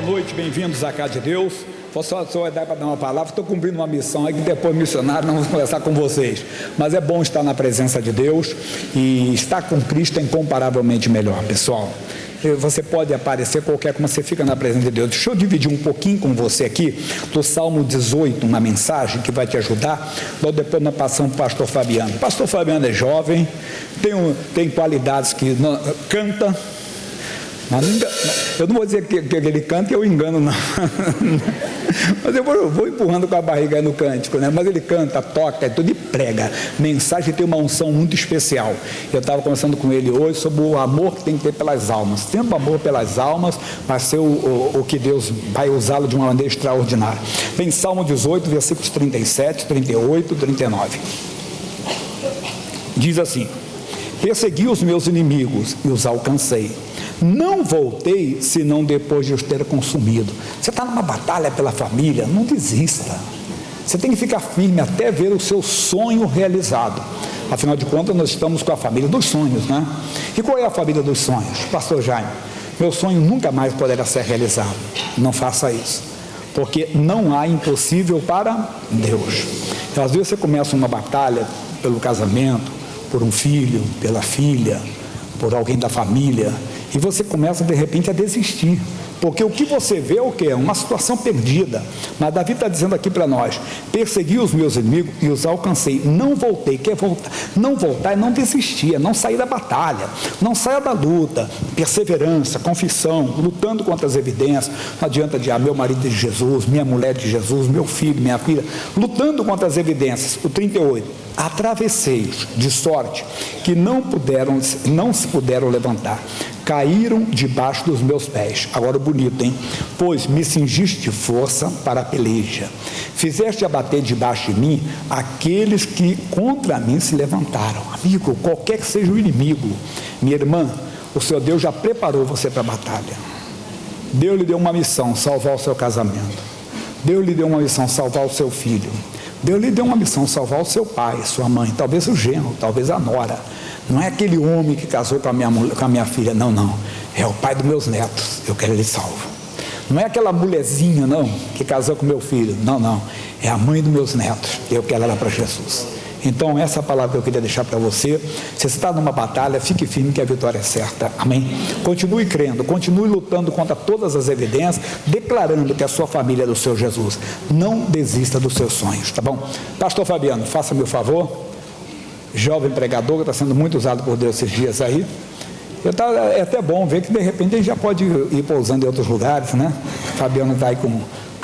noite, bem-vindos à casa de Deus. Só vai dar para dar uma palavra, estou cumprindo uma missão aí que depois missionário não vou conversar com vocês. Mas é bom estar na presença de Deus e estar com Cristo é incomparavelmente melhor, pessoal. Você pode aparecer qualquer como você fica na presença de Deus. Deixa eu dividir um pouquinho com você aqui do Salmo 18, uma mensagem que vai te ajudar. Logo depois nós passamos para o pastor Fabiano. O pastor Fabiano é jovem, tem qualidades que canta. Eu não vou dizer que ele canta e eu engano, não. Mas eu vou empurrando com a barriga aí no cântico, né? Mas ele canta, toca, tudo e prega. Mensagem tem uma unção muito especial. Eu estava conversando com ele hoje sobre o amor que tem que ter pelas almas. Tendo amor pelas almas, vai ser o que Deus vai usá-lo de uma maneira extraordinária. Vem Salmo 18, versículos 37, 38, 39. Diz assim: persegui os meus inimigos e os alcancei. Não voltei, senão depois de os ter consumido. Você está numa batalha pela família, não desista. Você tem que ficar firme até ver o seu sonho realizado. Afinal de contas, nós estamos com a família dos sonhos, né? E qual é a família dos sonhos? Pastor Jaime, meu sonho nunca mais poderá ser realizado. Não faça isso, porque não há impossível para Deus. Então, às vezes você começa uma batalha pelo casamento, por um filho, pela filha, por alguém da família, e você começa de repente a desistir, porque o que você vê é o que? É uma situação perdida. Mas Davi está dizendo aqui para nós: persegui os meus inimigos e os alcancei. Não voltei. Quer voltar? Não voltar é não desistir, é não sair da batalha, não saia da luta. Perseverança, confissão, lutando contra as evidências. Não adianta de meu marido de Jesus, minha mulher de Jesus, meu filho, minha filha, lutando contra as evidências. O 38: atravessei-os de sorte que não se puderam levantar, caíram debaixo dos meus pés. Agora bonito, hein? Pois me cingiste de força para a peleja, fizeste abater debaixo de mim aqueles que contra mim se levantaram. Amigo, qualquer que seja o inimigo, minha irmã, o seu Deus já preparou você para a batalha. Deus lhe deu uma missão: salvar o seu casamento. Deus lhe deu uma missão: salvar o seu filho. Deus lhe deu uma missão: salvar o seu pai, sua mãe, talvez o genro, talvez a nora. Não é aquele homem que casou com a minha filha, não. É o pai dos meus netos, eu quero ele salvo. Não é aquela mulherzinha, não, que casou com meu filho, não. É a mãe dos meus netos, eu quero ela para Jesus. Então essa palavra que eu queria deixar para você. Se você está numa batalha, fique firme que a vitória é certa, amém? Continue crendo, continue lutando contra todas as evidências, declarando que a sua família é do seu Jesus. Não desista dos seus sonhos, tá bom? Pastor Fabiano, faça-me o favor. Jovem pregador que está sendo muito usado por Deus esses dias aí. É até bom ver que de repente ele já pode ir pousando em outros lugares, né? O Fabiano está aí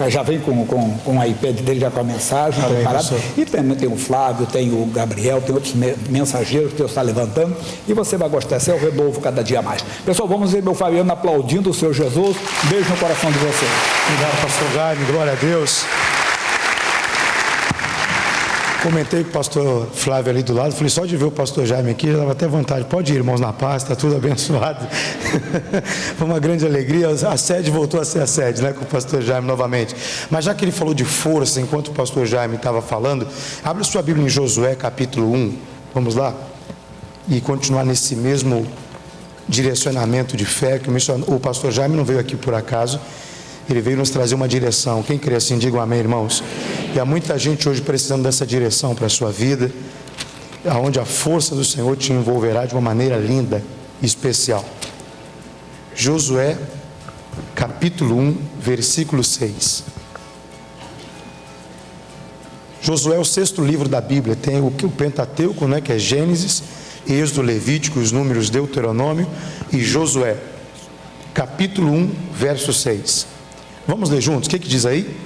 já vem com a iPad dele, já com a mensagem preparada. E também tem o Flávio, tem o Gabriel, tem outros mensageiros que Deus está levantando, e você vai gostar. Esse é o renovo cada dia mais. Pessoal, vamos ver meu Fabiano aplaudindo o seu Jesus. Um beijo no coração de vocês. Obrigado, pastor Jaime, glória a Deus. Comentei com o pastor Flávio ali do lado, falei, só de ver o pastor Jaime aqui, já dava até vontade. Pode ir, irmãos, na paz, está tudo abençoado. Foi uma grande alegria, a sede voltou a ser a sede, né, com o pastor Jaime novamente. Mas já que ele falou de força, enquanto o pastor Jaime estava falando, abre sua Bíblia em Josué capítulo 1, vamos lá? E continuar nesse mesmo direcionamento de fé, que o pastor Jaime não veio aqui por acaso. Ele veio nos trazer uma direção. Quem crê assim, diga um amém, irmãos. E há muita gente hoje precisando dessa direção para a sua vida, onde a força do Senhor te envolverá de uma maneira linda e especial. Josué, capítulo 1, versículo 6. Josué é o 6º livro da Bíblia. Tem o Pentateuco, né, que é Gênesis, Êxodo, Levítico, os Números, Deuteronômio e Josué. Capítulo 1, verso 6. Vamos ler juntos, o que diz aí?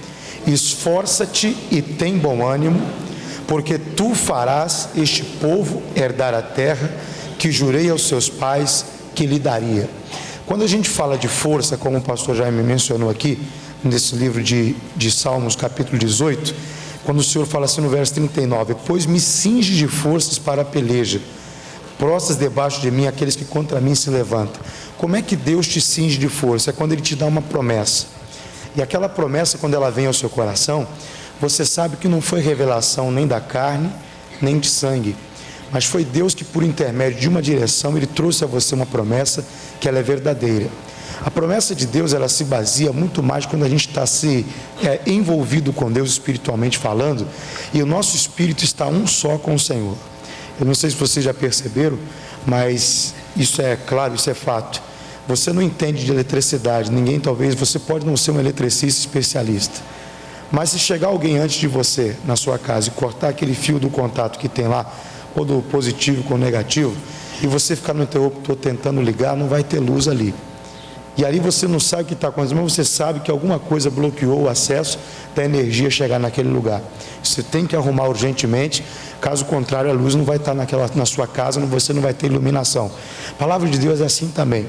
Esforça-te e tem bom ânimo, porque tu farás este povo herdar a terra que jurei aos seus pais que lhe daria. Quando a gente fala de força, como o pastor Jaime mencionou aqui, nesse livro de Salmos, capítulo 18, quando o Senhor fala assim no verso 39, pois me cinge de forças para a peleja, prostas debaixo de mim aqueles que contra mim se levantam. Como é que Deus te cinge de força? É quando Ele te dá uma promessa. E aquela promessa, quando ela vem ao seu coração, você sabe que não foi revelação nem da carne, nem de sangue, mas foi Deus que, por intermédio de uma direção, Ele trouxe a você uma promessa que ela é verdadeira. A promessa de Deus, ela se baseia muito mais quando a gente está envolvido com Deus espiritualmente falando, e o nosso espírito está um só com o Senhor. Eu não sei se vocês já perceberam, mas isso é claro, isso é fato. Você não entende de eletricidade, você pode não ser um eletricista especialista, mas se chegar alguém antes de você na sua casa e cortar aquele fio do contato que tem lá, ou do positivo com o negativo, e você ficar no interruptor tentando ligar, não vai ter luz ali. E ali você não sabe o que está acontecendo, mas você sabe que alguma coisa bloqueou o acesso da energia chegar naquele lugar. Você tem que arrumar urgentemente, caso contrário a luz não vai estar na sua casa, você não vai ter iluminação. A palavra de Deus é assim também.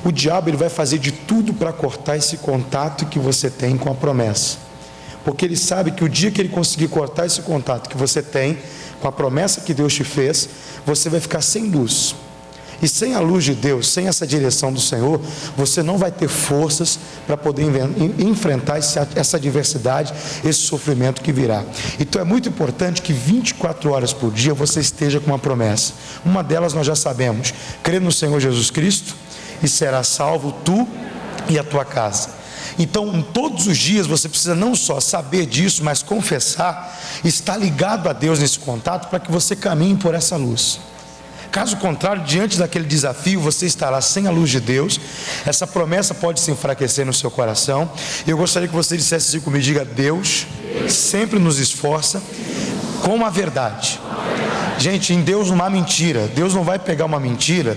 O diabo, ele vai fazer de tudo para cortar esse contato que você tem com a promessa, porque ele sabe que o dia que ele conseguir cortar esse contato que você tem com a promessa que Deus te fez, você vai ficar sem luz. E sem a luz de Deus, sem essa direção do Senhor, você não vai ter forças para poder enfrentar essa adversidade, esse sofrimento que virá. Então é muito importante que 24 horas por dia você esteja com uma promessa. Uma delas nós já sabemos: crê no Senhor Jesus Cristo e será salvo tu e a tua casa. Então, todos os dias você precisa não só saber disso, mas confessar, estar ligado a Deus nesse contato para que você caminhe por essa luz. Caso contrário, diante daquele desafio, você estará sem a luz de Deus. Essa promessa pode se enfraquecer no seu coração. Eu gostaria que você dissesse assim comigo: diga: Deus sempre nos esforça com a verdade. Gente, em Deus não há mentira. Deus não vai pegar uma mentira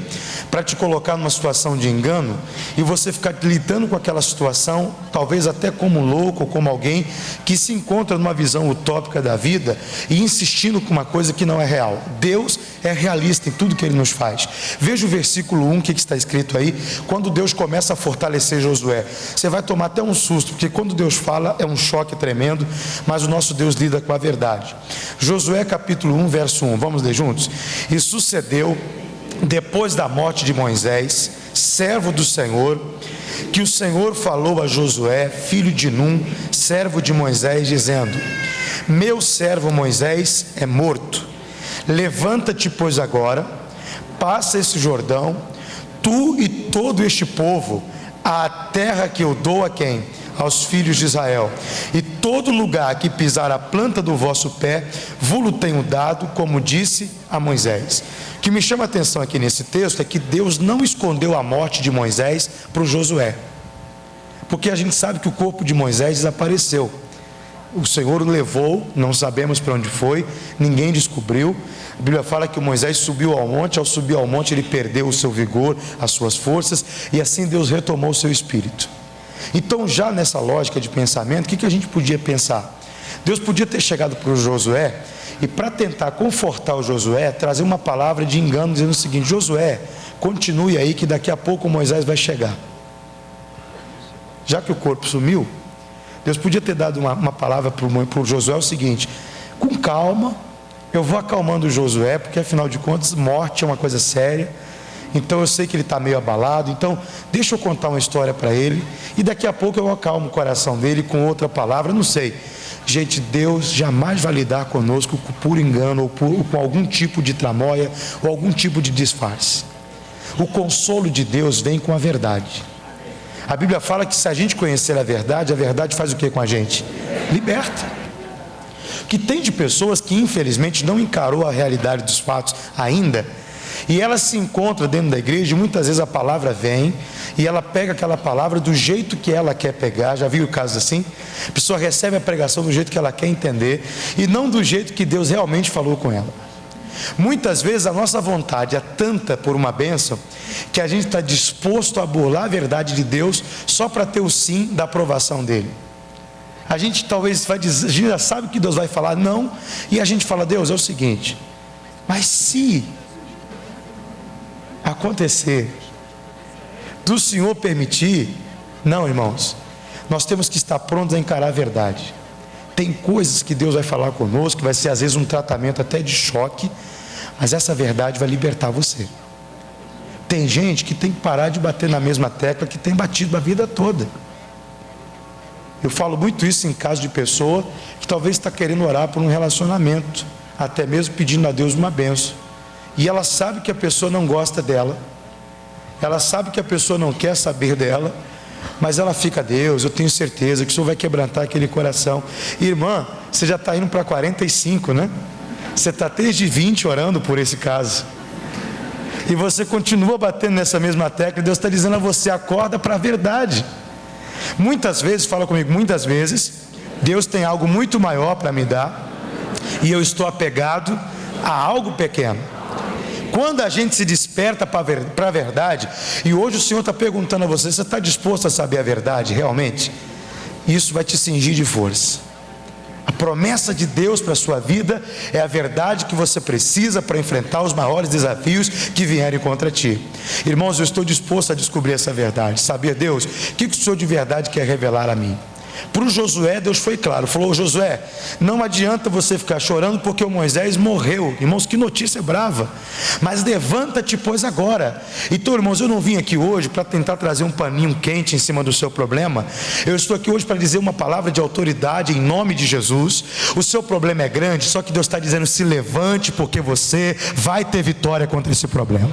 para te colocar numa situação de engano e você ficar lidando com aquela situação, talvez até como louco, ou como alguém que se encontra numa visão utópica da vida e insistindo com uma coisa que não é real. Deus é realista em tudo que Ele nos faz. Veja o versículo 1, o que está escrito aí. Quando Deus começa a fortalecer Josué, você vai tomar até um susto, porque quando Deus fala é um choque tremendo, mas o nosso Deus lida com a verdade. Josué capítulo 1, verso 1, vamos ler juntos? E sucedeu, depois da morte de Moisés, servo do Senhor, que o Senhor falou a Josué, filho de Num, servo de Moisés, dizendo: meu servo Moisés é morto. Levanta-te, pois, agora, passa esse Jordão, tu e todo este povo, à terra que eu dou a quem? Aos filhos de Israel. E todo lugar que pisar a planta do vosso pé, vos-lo tenho dado, como disse a Moisés. O que me chama a atenção aqui nesse texto é que Deus não escondeu a morte de Moisés para o Josué, porque a gente sabe que o corpo de Moisés desapareceu. O Senhor o levou, não sabemos para onde foi, ninguém descobriu. A Bíblia fala que Moisés subiu ao monte, ao subir ao monte ele perdeu o seu vigor, as suas forças, e assim Deus retomou o seu espírito. Então, já nessa lógica de pensamento, o que a gente podia pensar? Deus podia ter chegado para o Josué e, para tentar confortar o Josué, trazer uma palavra de engano, dizendo o seguinte: Josué, continue aí que daqui a pouco Moisés vai chegar. Já que o corpo sumiu, Deus podia ter dado uma palavra para o Josué, o seguinte: com calma, eu vou acalmando o Josué, porque afinal de contas morte é uma coisa séria, então eu sei que ele está meio abalado, então deixa eu contar uma história para ele, e daqui a pouco eu acalmo o coração dele com outra palavra. Não sei. Gente, Deus jamais vai lidar conosco por engano, ou com algum tipo de tramóia, ou algum tipo de disfarce. O consolo de Deus vem com a verdade. A Bíblia fala que se a gente conhecer a verdade faz o que com a gente? Liberta. Que tem de pessoas que infelizmente não encarou a realidade dos fatos ainda, e ela se encontra dentro da igreja, e muitas vezes a palavra vem, e ela pega aquela palavra do jeito que ela quer pegar. Já viu casos assim? A pessoa recebe a pregação do jeito que ela quer entender, e não do jeito que Deus realmente falou com ela. Muitas vezes a nossa vontade é tanta por uma bênção, que a gente está disposto a burlar a verdade de Deus, só para ter o sim da aprovação dele. A gente talvez vai dizer, a gente já sabe que Deus vai falar não, e a gente fala: Deus, é o seguinte, mas se acontecer, do Senhor permitir. Não, irmãos, nós temos que estar prontos a encarar a verdade. Tem coisas que Deus vai falar conosco, que vai ser às vezes um tratamento até de choque, mas essa verdade vai libertar você. Tem gente que tem que parar de bater na mesma tecla que tem batido a vida toda. Eu falo muito isso em caso de pessoa que talvez está querendo orar por um relacionamento, até mesmo pedindo a Deus uma bênção. e ela sabe que a pessoa não gosta dela, ela sabe que a pessoa não quer saber dela, mas ela fica: Deus, eu tenho certeza que o Senhor vai quebrantar aquele coração. Irmã, você já está indo para 45, né? Você está desde 20 orando por esse caso, e você continua batendo nessa mesma tecla. Deus está dizendo a você: acorda para a verdade. Muitas vezes, fala comigo, muitas vezes Deus tem algo muito maior para me dar, e eu estou apegado a algo pequeno. Quando a gente se desperta para a verdade, e hoje o Senhor está perguntando a você: você está disposto a saber a verdade realmente? Isso vai te cingir de força. A promessa de Deus para a sua vida é a verdade que você precisa para enfrentar os maiores desafios que vierem contra ti. Irmãos, eu estou disposto a descobrir essa verdade, saber, Deus, o que o Senhor de verdade quer revelar a mim. Para o Josué, Deus foi claro, falou: Josué, não adianta você ficar chorando porque o Moisés morreu. Irmãos, que notícia brava. Mas levanta-te, pois, agora. Então, irmãos, eu não vim aqui hoje para tentar trazer um paninho quente em cima do seu problema. Eu estou aqui hoje para dizer uma palavra de autoridade em nome de Jesus. O seu problema é grande, só que Deus está dizendo: se levante, porque você vai ter vitória contra esse problema.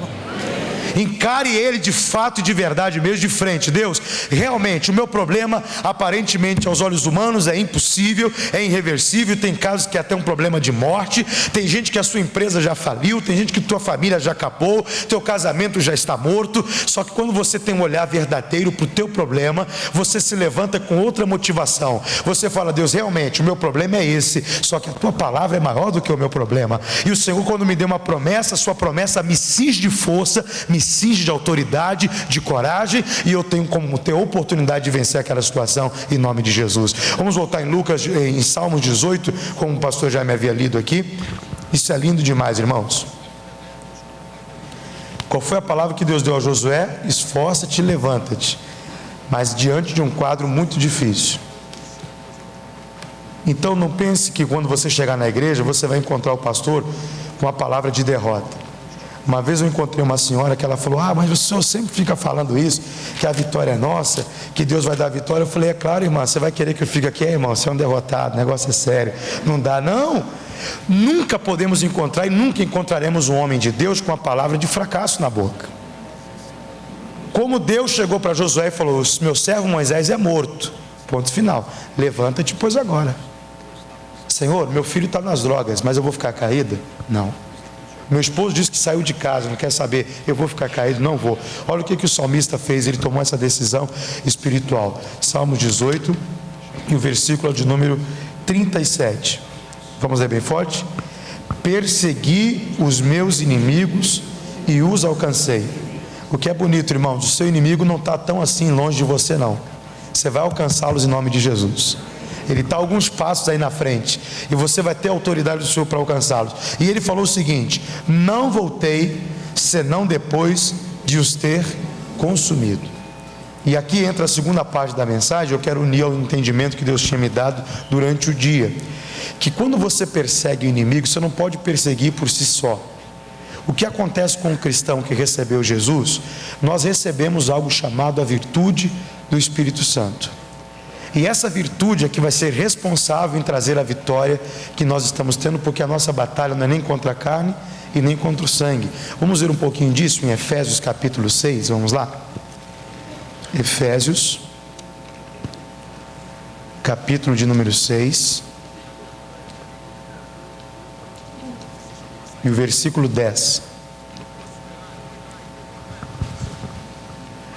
Encare ele de fato e de verdade mesmo, de frente. Deus, realmente o meu problema aparentemente aos olhos humanos é impossível, é irreversível. Tem casos que é até um problema de morte. Tem gente que a sua empresa já faliu, tem gente que tua família já acabou, teu casamento já está morto. Só que quando você tem um olhar verdadeiro para o teu problema, você se levanta com outra motivação. Você fala: Deus, realmente o meu problema é esse, só que a tua palavra é maior do que o meu problema. E o Senhor, quando me deu uma promessa, a sua promessa me cinge de força, me cinge de autoridade, de coragem, e eu tenho como ter oportunidade de vencer aquela situação em nome de Jesus. Vamos voltar em Lucas, em Salmos 18, como o pastor já me havia lido aqui. Isso é lindo demais, irmãos. Qual foi a palavra que Deus deu a Josué? Esforça-te e levanta-te. Mas diante de um quadro muito difícil. Então não pense que quando você chegar na igreja você vai encontrar o pastor com uma palavra de derrota. Uma vez eu encontrei uma senhora que ela falou: mas o senhor sempre fica falando isso, que a vitória é nossa, que Deus vai dar a vitória. Eu falei: é claro, irmã, você vai querer que eu fique aqui? Irmão, você é um derrotado, o negócio é sério, não dá não. Nunca podemos encontrar e nunca encontraremos um homem de Deus com a palavra de fracasso na boca. Como Deus chegou para Josué e falou: meu servo Moisés é morto, ponto final, levanta-te pois agora. Senhor, meu filho está nas drogas, mas eu vou ficar caída? Não. Meu esposo disse que saiu de casa, não quer saber, eu vou ficar caído? Não vou. Olha o que o salmista fez, ele tomou essa decisão espiritual. Salmo 18, e o versículo de número 37. Vamos ler bem forte? Persegui os meus inimigos e os alcancei. O que é bonito, irmãos, o seu inimigo não está tão assim longe de você não. Você vai alcançá-los em nome de Jesus. Ele está alguns passos aí na frente, e você vai ter a autoridade do Senhor para alcançá-los. E ele falou o seguinte: não voltei, senão depois de os ter consumido. E aqui entra a segunda parte da mensagem. Eu quero unir ao entendimento que Deus tinha me dado durante o dia, que quando você persegue o inimigo, você não pode perseguir por si só. O que acontece com um cristão que recebeu Jesus? Nós recebemos algo chamado a virtude do Espírito Santo. E essa virtude é que vai ser responsável em trazer a vitória que nós estamos tendo, porque a nossa batalha não é nem contra a carne e nem contra o sangue. Vamos ver um pouquinho disso em Efésios capítulo 6, vamos lá? Efésios, capítulo de número 6, e o versículo 10.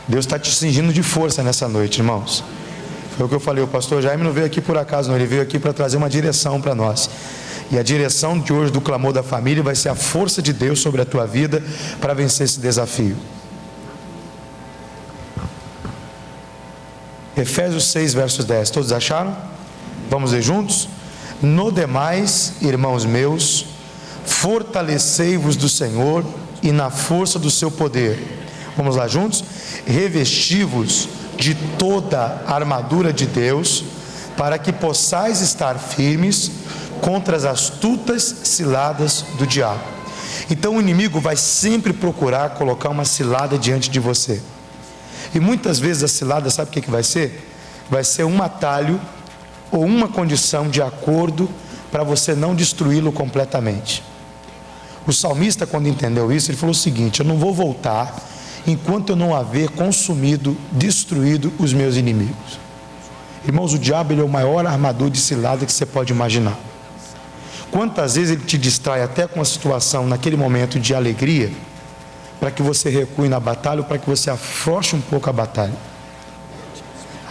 Deus está te cingindo de força nessa noite, irmãos. Foi o que eu falei: o pastor Jaime não veio aqui por acaso não, ele veio aqui para trazer uma direção para nós. E a direção de hoje do clamor da família vai ser a força de Deus sobre a tua vida para vencer esse desafio. Efésios 6, versos 10, todos acharam? Vamos ler juntos? No demais, irmãos meus, fortalecei-vos do Senhor e na força do seu poder. Vamos lá juntos? Revesti-vos de toda a armadura de Deus, para que possais estar firmes contra as astutas ciladas do diabo. Então o inimigo vai sempre procurar colocar uma cilada diante de você. E muitas vezes a cilada, sabe o que vai ser? Vai ser um atalho ou uma condição de acordo para você não destruí-lo completamente. O salmista, quando entendeu isso, ele falou o seguinte: eu não vou voltar enquanto eu não haver consumido, destruído os meus inimigos. Irmãos, o diabo, ele é o maior armador de cilada que você pode imaginar. Quantas vezes ele te distrai até com a situação, naquele momento de alegria, para que você recue na batalha ou para que você afrouxe um pouco a batalha.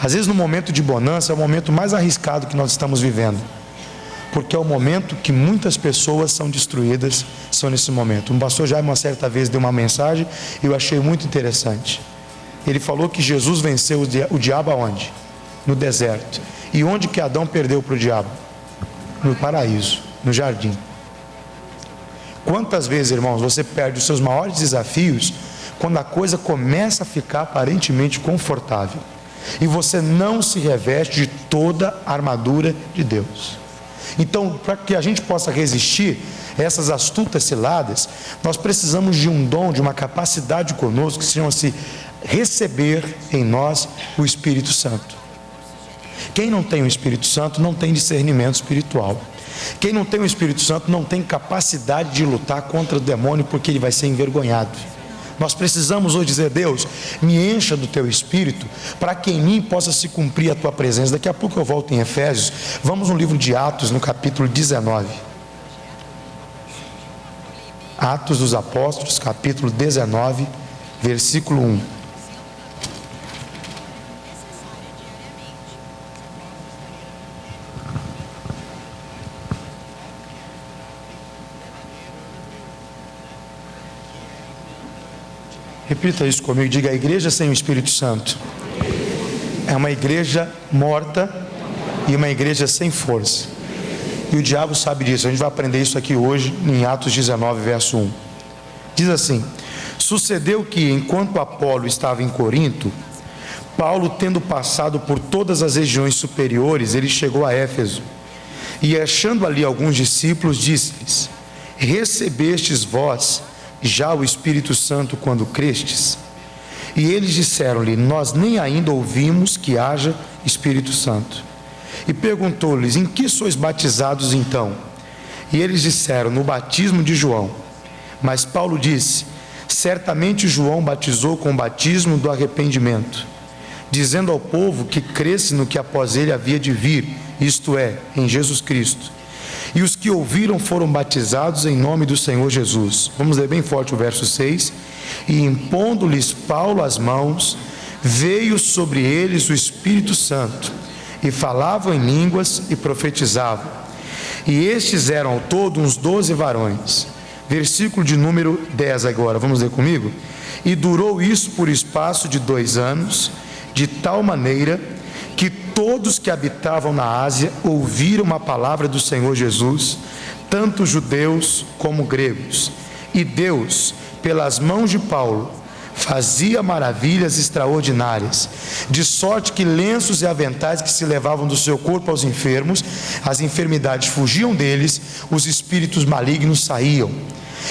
Às vezes no momento de bonança é o momento mais arriscado que nós estamos vivendo, porque é o momento que muitas pessoas são destruídas, são nesse momento. Um pastor Jaime uma certa vez deu uma mensagem e eu achei muito interessante. Ele falou que Jesus venceu o diabo aonde? No deserto. E onde que Adão perdeu para o diabo? No paraíso, no jardim. Quantas vezes, irmãos, você perde os seus maiores desafios quando a coisa começa a ficar aparentemente confortável e você não se reveste de toda a armadura de Deus? Então, para que a gente possa resistir a essas astutas ciladas, nós precisamos de um dom, de uma capacidade conosco que se chama-se receber em nós o Espírito Santo. Quem não tem o Espírito Santo não tem discernimento espiritual. Quem não tem o Espírito Santo não tem capacidade de lutar contra o demônio, porque ele vai ser envergonhado. Nós precisamos hoje dizer: Deus, me encha do teu Espírito, para que em mim possa se cumprir a tua presença. Daqui a pouco eu volto em Efésios. Vamos no livro de Atos, no capítulo 19. Atos dos Apóstolos, capítulo 19, versículo 1. Repita isso comigo, diga: a igreja sem o Espírito Santo é uma igreja morta e uma igreja sem força. E o diabo sabe disso. A gente vai aprender isso aqui hoje em Atos 19, verso 1. Diz assim: sucedeu que, enquanto Apolo estava em Corinto, Paulo, tendo passado por todas as regiões superiores, ele chegou a Éfeso. E achando ali alguns discípulos, disse-lhes: recebestes vós já o Espírito Santo quando crestes? E eles disseram-lhe: nós nem ainda ouvimos que haja Espírito Santo. E perguntou-lhes: em que sois batizados então? E eles disseram: no batismo de João. Mas Paulo disse: certamente João batizou com o batismo do arrependimento, dizendo ao povo que cresce no que após ele havia de vir, isto é, em Jesus Cristo. E os que ouviram foram batizados em nome do Senhor Jesus. Vamos ler bem forte o verso 6. E impondo-lhes Paulo as mãos, veio sobre eles o Espírito Santo, e falavam em línguas e profetizavam. E estes eram ao todo uns 12 varões. Versículo de número 10 agora, vamos ler comigo? E durou isso por espaço de 2 anos, de tal maneira que todos que habitavam na Ásia ouviram a palavra do Senhor Jesus, tanto judeus como gregos. E Deus, pelas mãos de Paulo, fazia maravilhas extraordinárias, de sorte que lenços e aventais que se levavam do seu corpo aos enfermos, as enfermidades fugiam deles, os espíritos malignos saíam.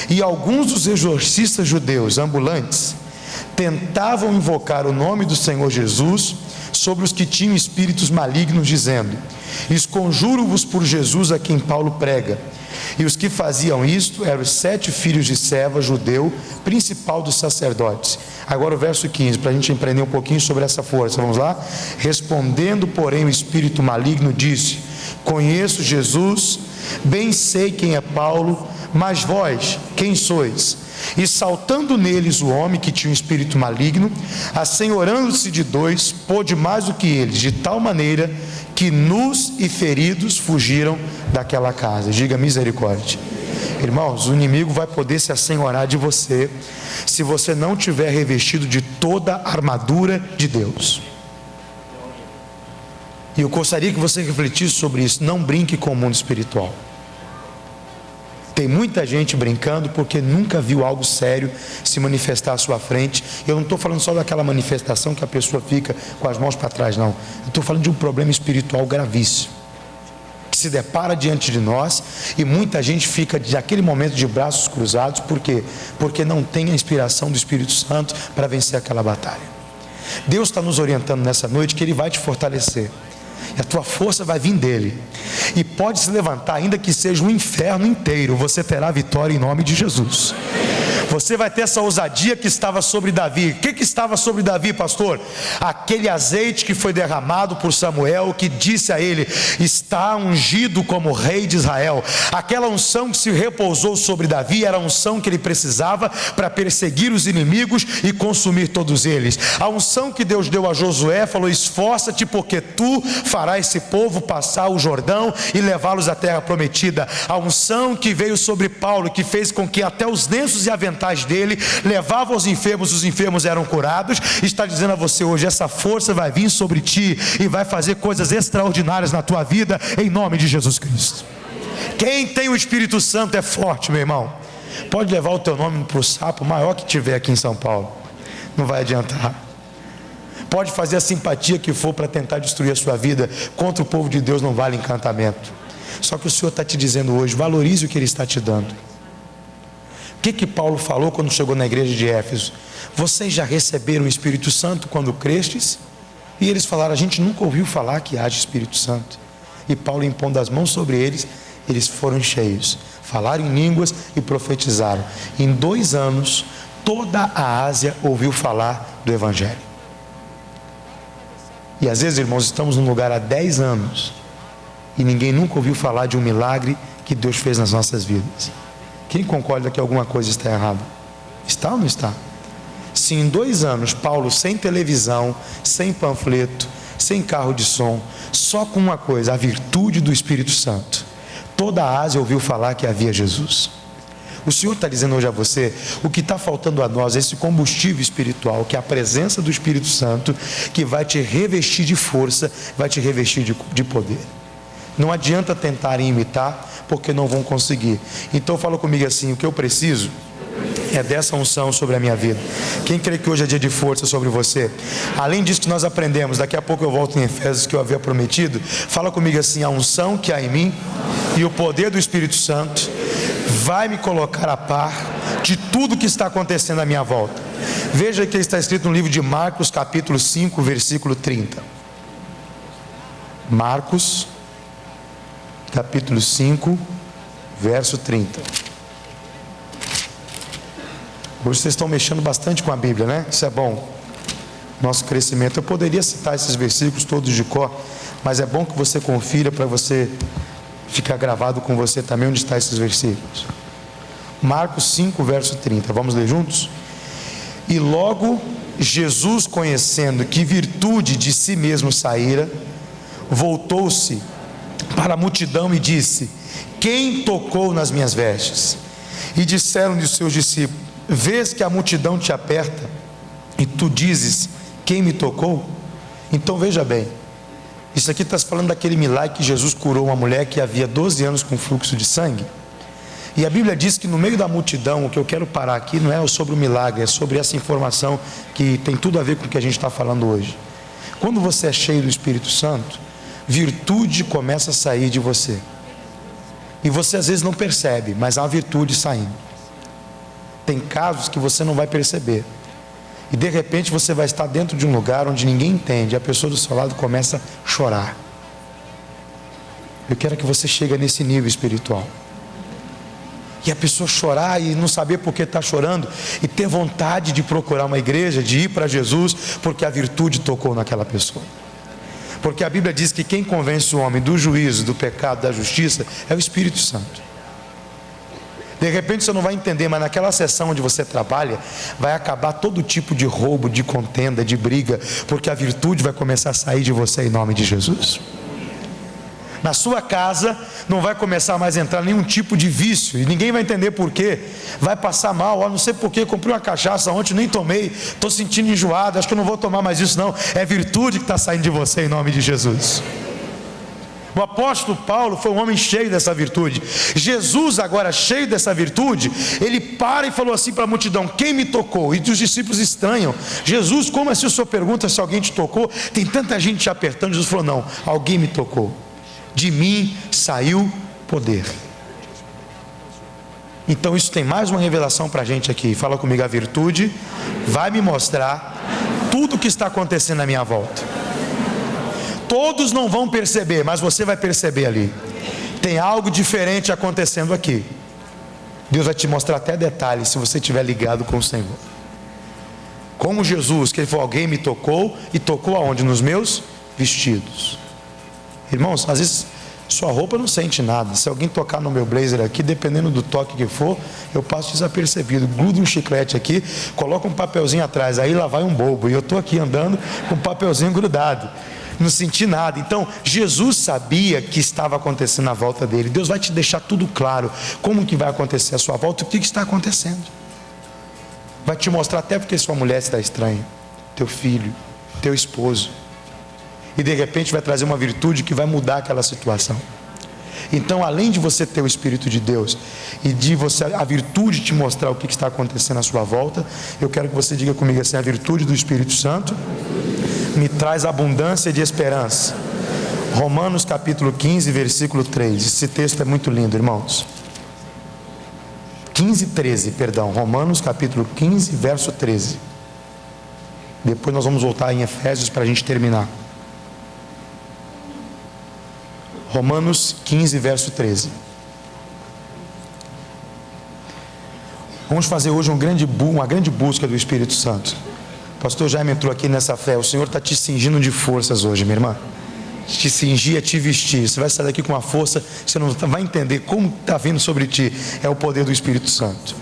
E alguns dos exorcistas judeus ambulantes tentavam invocar o nome do Senhor Jesus sobre os que tinham espíritos malignos, dizendo: esconjuro-vos por Jesus a quem Paulo prega. E os que faziam isto eram os 7 filhos de Seva, judeu, principal dos sacerdotes. Agora o verso 15, para a gente aprender um pouquinho sobre essa força, vamos lá? Respondendo, porém, o espírito maligno disse: conheço Jesus, bem sei quem é Paulo, mas vós, quem sois? E saltando neles o homem que tinha um espírito maligno, assenhorando-se de 2, pôde mais do que eles, de tal maneira que nus e feridos fugiram daquela casa. Diga misericórdia. Irmãos, o inimigo vai poder se assenhorar de você se você não tiver revestido de toda a armadura de Deus. E eu gostaria que você refletisse sobre isso. Não brinque com o mundo espiritual. Tem muita gente brincando porque nunca viu algo sério se manifestar à sua frente. Eu não estou falando só daquela manifestação que a pessoa fica com as mãos para trás, não. Eu estou falando de um problema espiritual gravíssimo, que se depara diante de nós, e muita gente fica naquele momento de braços cruzados. Por quê? Porque não tem a inspiração do Espírito Santo para vencer aquela batalha. Deus está nos orientando nessa noite que Ele vai te fortalecer. E a tua força vai vir dele. E pode se levantar, ainda que seja um inferno inteiro, você terá vitória em nome de Jesus. Você vai ter essa ousadia que estava sobre Davi. O que estava sobre Davi, pastor? Aquele azeite que foi derramado por Samuel, que disse a ele: está ungido como rei de Israel. Aquela unção que se repousou sobre Davi era a unção que ele precisava para perseguir os inimigos e consumir todos eles. A unção que Deus deu a Josué falou: esforça-te, porque tu farás esse povo passar o Jordão e levá-los à terra prometida. A unção que veio sobre Paulo, que fez com que até os lenços e aventais dele levavam os enfermos eram curados, está dizendo a você hoje: essa força vai vir sobre ti e vai fazer coisas extraordinárias na tua vida, em nome de Jesus Cristo. Quem tem o Espírito Santo é forte, meu irmão. Pode levar o teu nome para o sapo maior que tiver aqui em São Paulo, não vai adiantar. Pode fazer a simpatia que for para tentar destruir a sua vida, contra o povo de Deus não vale encantamento. Só que o Senhor está te dizendo hoje: valorize o que Ele está te dando. O que Paulo falou quando chegou na igreja de Éfeso? Vocês já receberam o Espírito Santo quando crestes? E eles falaram: a gente nunca ouviu falar que haja Espírito Santo. E Paulo, impondo as mãos sobre eles, eles foram cheios, falaram em línguas e profetizaram. Em 2 anos, toda a Ásia ouviu falar do Evangelho. E às vezes, irmãos, estamos num lugar há 10 anos e ninguém nunca ouviu falar de um milagre que Deus fez nas nossas vidas. Quem concorda que alguma coisa está errada? Está ou não está? Se em 2 anos Paulo, sem televisão, sem panfleto, sem carro de som, só com uma coisa, a virtude do Espírito Santo, toda a Ásia ouviu falar que havia Jesus. O Senhor está dizendo hoje a você: o que está faltando a nós é esse combustível espiritual, que é a presença do Espírito Santo, que vai te revestir de força, vai te revestir de poder. Não adianta tentarem imitar, porque não vão conseguir. Então fala comigo assim: o que eu preciso é dessa unção sobre a minha vida. Quem crê que hoje é dia de força sobre você? Além disso que nós aprendemos, daqui a pouco eu volto em Efésios, que eu havia prometido. Fala comigo assim: a unção que há em mim e o poder do Espírito Santo vai me colocar a par de tudo que está acontecendo à minha volta. Veja que está escrito no livro de Marcos, capítulo 5, versículo 30. Marcos, capítulo 5, verso 30. Hoje vocês estão mexendo bastante com a Bíblia, né? Isso é bom. Nosso crescimento. Eu poderia citar esses versículos todos de cor, mas é bom que você confira para você ficar gravado com você também onde estão esses versículos. Marcos 5, verso 30. Vamos ler juntos? E logo Jesus, conhecendo que virtude de si mesmo saíra, voltou-se para a multidão e disse: quem tocou nas minhas vestes? E disseram-lhe os seus discípulos: vês que a multidão te aperta e tu dizes: quem me tocou? Então veja bem, isso aqui está falando daquele milagre que Jesus curou uma mulher que havia 12 anos com fluxo de sangue. E a Bíblia diz que no meio da multidão, o que eu quero parar aqui não é sobre o milagre, é sobre essa informação que tem tudo a ver com o que a gente está falando hoje. Quando você é cheio do Espírito Santo, virtude começa a sair de você. E você às vezes não percebe, mas há uma virtude saindo. Tem casos que você não vai perceber. E de repente você vai estar dentro de um lugar onde ninguém entende. A pessoa do seu lado começa a chorar. Eu quero que você chegue nesse nível espiritual. E a pessoa chorar e não saber por que está chorando. E ter vontade de procurar uma igreja, de ir para Jesus, porque a virtude tocou naquela pessoa. Porque a Bíblia diz que quem convence o homem do juízo, do pecado, da justiça, é o Espírito Santo. De repente você não vai entender, mas naquela sessão onde você trabalha, vai acabar todo tipo de roubo, de contenda, de briga, porque a virtude vai começar a sair de você em nome de Jesus. Na sua casa não vai começar mais a entrar nenhum tipo de vício, e ninguém vai entender por quê. Vai passar mal, não sei por quê, comprei uma cachaça ontem, nem tomei, estou sentindo enjoado, acho que eu não vou tomar mais isso não. É virtude que está saindo de você em nome de Jesus. O apóstolo Paulo foi um homem cheio dessa virtude. Jesus, agora cheio dessa virtude, ele para e falou assim para a multidão: quem me tocou? E os discípulos estranham: Jesus, como assim o senhor pergunta se alguém te tocou? Tem tanta gente te apertando. Jesus falou: não, alguém me tocou. De mim saiu poder. Então isso tem mais uma revelação para a gente aqui. Fala comigo: a virtude vai me mostrar tudo o que está acontecendo à minha volta. Todos não vão perceber, mas você vai perceber ali. Tem algo diferente acontecendo aqui. Deus vai te mostrar até detalhes se você estiver ligado com o Senhor. Como Jesus, que ele falou, alguém me tocou, e tocou aonde? Nos meus vestidos. Irmãos, às vezes sua roupa não sente nada. Se alguém tocar no meu blazer aqui, dependendo do toque que for, eu passo desapercebido. Grudo um chiclete aqui, coloca um papelzinho atrás, aí lá vai um bobo, e eu estou aqui andando com um papelzinho grudado, não senti nada. Então Jesus sabia que estava acontecendo na volta dele. Deus vai te deixar tudo claro, como que vai acontecer a sua volta, o que está acontecendo. Vai te mostrar até porque sua mulher está estranha, teu filho, teu esposo, e de repente vai trazer uma virtude que vai mudar aquela situação. Então, além de você ter o Espírito de Deus e de você, a virtude te mostrar o que está acontecendo à sua volta, eu quero que você diga comigo assim: a virtude do Espírito Santo me traz abundância de esperança. Romanos capítulo 15, versículo 3. Esse texto é muito lindo, irmãos. 13, Romanos capítulo 15, verso 13. Depois nós vamos voltar em Efésios para a gente terminar. Romanos 15, verso 13. Vamos fazer hoje uma grande busca do Espírito Santo. O pastor Jaime entrou aqui nessa fé. O Senhor está te cingindo de forças hoje, minha irmã. Te cingir é te vestir. Você vai sair daqui com uma força, você não vai entender como está vindo sobre ti. É o poder do Espírito Santo.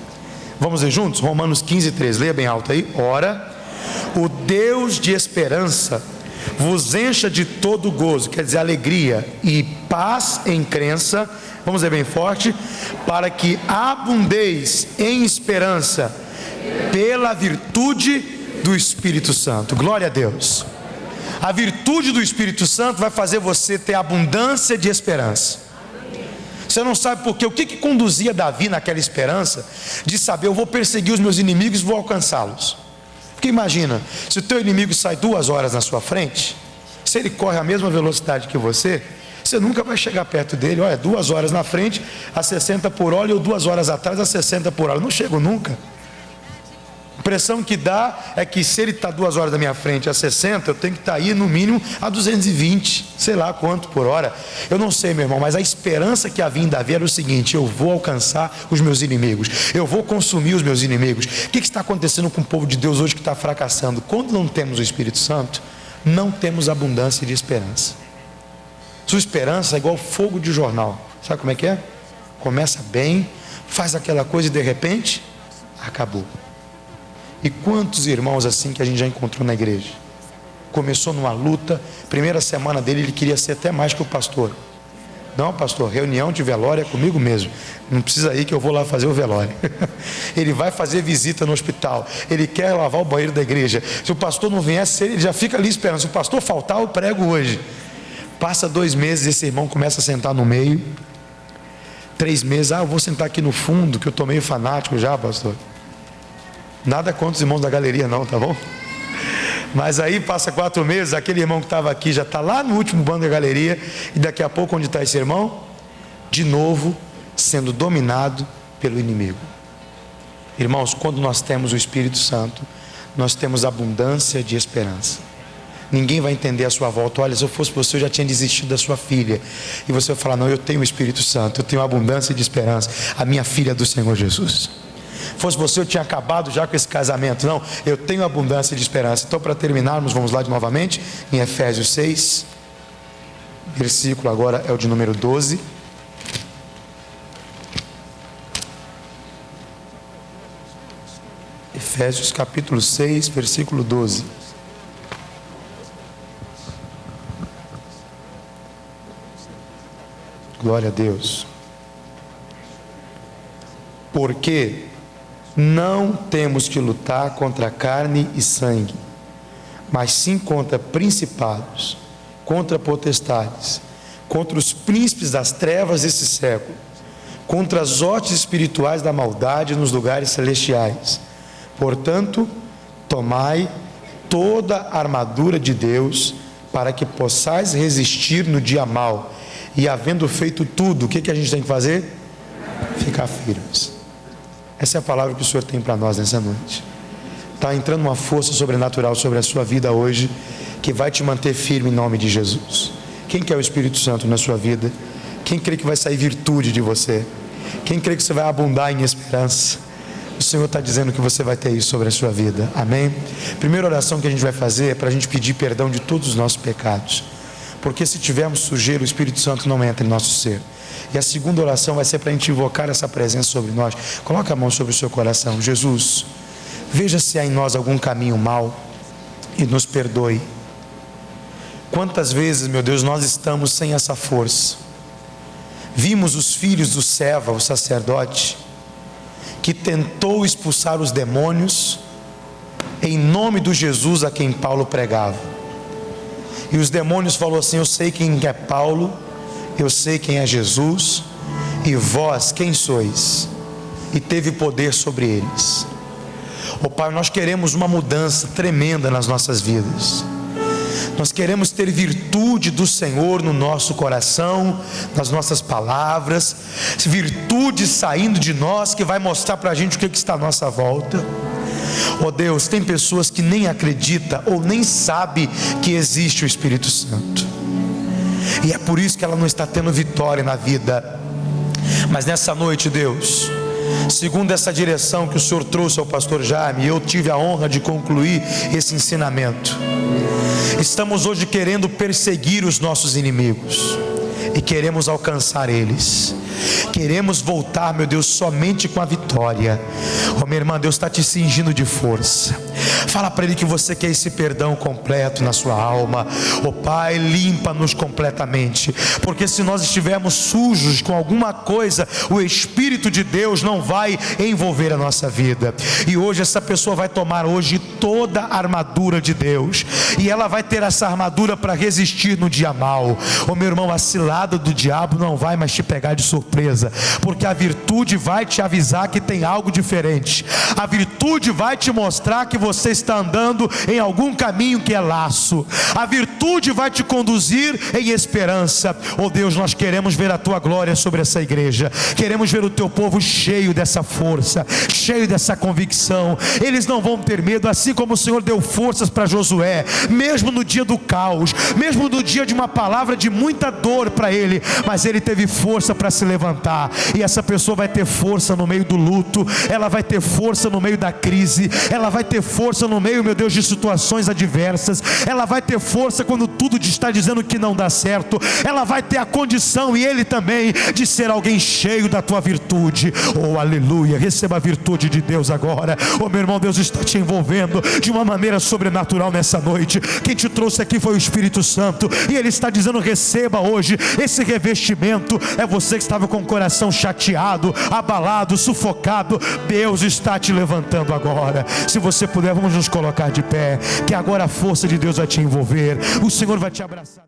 Vamos ler juntos? Romanos 15, 13. Leia bem alto aí. Ora, o Deus de esperança vos encha de todo gozo, quer dizer, alegria e paz em crença, vamos dizer bem forte, para que abundeis em esperança pela virtude do Espírito Santo. Glória a Deus. A virtude do Espírito Santo vai fazer você ter abundância de esperança. Você não sabe por quê. O que conduzia Davi naquela esperança de saber, eu vou perseguir os meus inimigos e vou alcançá-los? Porque imagina, se o teu inimigo sai 2 horas na sua frente, se ele corre a mesma velocidade que você nunca vai chegar perto dele. Olha, 2 horas na frente a 60 por hora, ou 2 horas atrás a 60 por hora, eu não chego nunca. A impressão que dá é que se ele está 2 horas da minha frente a 60, eu tenho que estar aí no mínimo a 220, sei lá quanto por hora. Eu não sei, meu irmão, mas a esperança que havia em Davi era o seguinte: eu vou alcançar os meus inimigos, eu vou consumir os meus inimigos. O que está acontecendo com o povo de Deus hoje que está fracassando? Quando não temos o Espírito Santo, não temos abundância de esperança. Sua esperança é igual fogo de jornal. Sabe como é que é? Começa bem, faz aquela coisa e de repente acabou. E quantos irmãos assim que a gente já encontrou na igreja? Começou numa luta, primeira semana dele ele queria ser até mais que o pastor. Não, pastor, reunião de velório é comigo mesmo, não precisa ir que eu vou lá fazer o velório. Ele vai fazer visita no hospital, ele quer lavar o banheiro da igreja. Se o pastor não viesse, ele já fica ali esperando. Se o pastor faltar, eu prego hoje. Passa 2 meses, esse irmão começa a sentar no meio. 3 meses, eu vou sentar aqui no fundo, que eu estou meio fanático já, pastor. Nada contra os irmãos da galeria não, tá bom? Mas aí passa 4 meses, aquele irmão que estava aqui já está lá no último banco da galeria, e daqui a pouco onde está esse irmão? De novo sendo dominado pelo inimigo. Irmãos, quando nós temos o Espírito Santo, nós temos abundância de esperança. Ninguém vai entender a sua volta. Olha, se eu fosse você, eu já tinha desistido da sua filha. E você vai falar: não, eu tenho o Espírito Santo, eu tenho abundância de esperança. A minha filha é do Senhor Jesus. Fosse você, eu tinha acabado já com esse casamento. Não, eu tenho abundância de esperança. Então, para terminarmos, vamos lá de novamente em Efésios 6, versículo agora é o de número 12. Efésios capítulo 6, versículo 12. Glória a Deus. Porque não temos que lutar contra carne e sangue, mas sim contra principados, contra potestades, contra os príncipes das trevas desse século, contra as hostes espirituais da maldade nos lugares celestiais. Portanto, tomai toda a armadura de Deus, para que possais resistir no dia mau, e havendo feito tudo, o que a gente tem que fazer? Ficar firmes. Essa é a palavra que o Senhor tem para nós nessa noite. Está entrando uma força sobrenatural sobre a sua vida hoje, que vai te manter firme em nome de Jesus. Quem quer o Espírito Santo na sua vida? Quem crê que vai sair virtude de você? Quem crê que você vai abundar em esperança? O Senhor está dizendo que você vai ter isso sobre a sua vida. Amém? Primeira oração que a gente vai fazer é para a gente pedir perdão de todos os nossos pecados, porque se tivermos sujeira, o Espírito Santo não entra em nosso ser. E a segunda oração vai ser para a gente invocar essa presença sobre nós. Coloca a mão sobre o seu coração. Jesus, veja se há em nós algum caminho mau e nos perdoe. Quantas vezes, meu Deus, nós estamos sem essa força. Vimos os filhos do Seva, o sacerdote, que tentou expulsar os demônios em nome do Jesus a quem Paulo pregava. E os demônios falaram assim: eu sei quem é Paulo, eu sei quem é Jesus, e vós quem sois? E teve poder sobre eles. Ó Pai, nós queremos uma mudança tremenda nas nossas vidas. Nós queremos ter virtude do Senhor no nosso coração, nas nossas palavras, virtude saindo de nós que vai mostrar para a gente o que está à nossa volta. Oh Deus, tem pessoas que nem acreditam ou nem sabem que existe o Espírito Santo, e é por isso que ela não está tendo vitória na vida. Mas nessa noite, Deus, segundo essa direção que o Senhor trouxe ao pastor Jaime, eu tive a honra de concluir esse ensinamento. Estamos hoje querendo perseguir os nossos inimigos e queremos alcançar eles. Queremos voltar, meu Deus, somente com a vitória. Oh, minha irmã, Deus está te cingindo de força. Fala para Ele que você quer esse perdão completo na sua alma. Oh Pai, limpa-nos completamente, porque se nós estivermos sujos com alguma coisa, o Espírito de Deus não vai envolver a nossa vida. E hoje essa pessoa vai tomar hoje toda a armadura de Deus, e ela vai ter essa armadura para resistir no dia mau. Oh meu irmão, a cilada do diabo não vai mais te pegar de surpresa, porque a virtude vai te avisar que tem algo diferente. A virtude vai te mostrar que você está andando em algum caminho que é laço. A virtude vai te conduzir em esperança. Oh Deus, nós queremos ver a tua glória sobre essa igreja. Queremos ver o teu povo cheio dessa força, cheio dessa convicção. Eles não vão ter medo, assim como o Senhor deu forças para Josué, mesmo no dia do caos, mesmo no dia de uma palavra de muita dor para ele, mas ele teve força para se levantar. E essa pessoa vai ter força no meio do luto, ela vai ter força no meio da crise, ela vai ter força no meio, meu Deus, de situações adversas. Ela vai ter força quando tudo está dizendo que não dá certo. Ela vai ter a condição, e ele também, de ser alguém cheio da tua virtude. Oh aleluia, receba a virtude de Deus agora. Oh meu irmão, Deus está te envolvendo de uma maneira sobrenatural nessa noite. Quem te trouxe aqui foi o Espírito Santo, e ele está dizendo: receba hoje esse revestimento. É você que estava com o coração chateado, abalado, sufocado. Deus está te levantando agora. Se você puder, vamos nos colocar de pé, que agora a força de Deus vai te envolver. O Senhor vai te abraçar.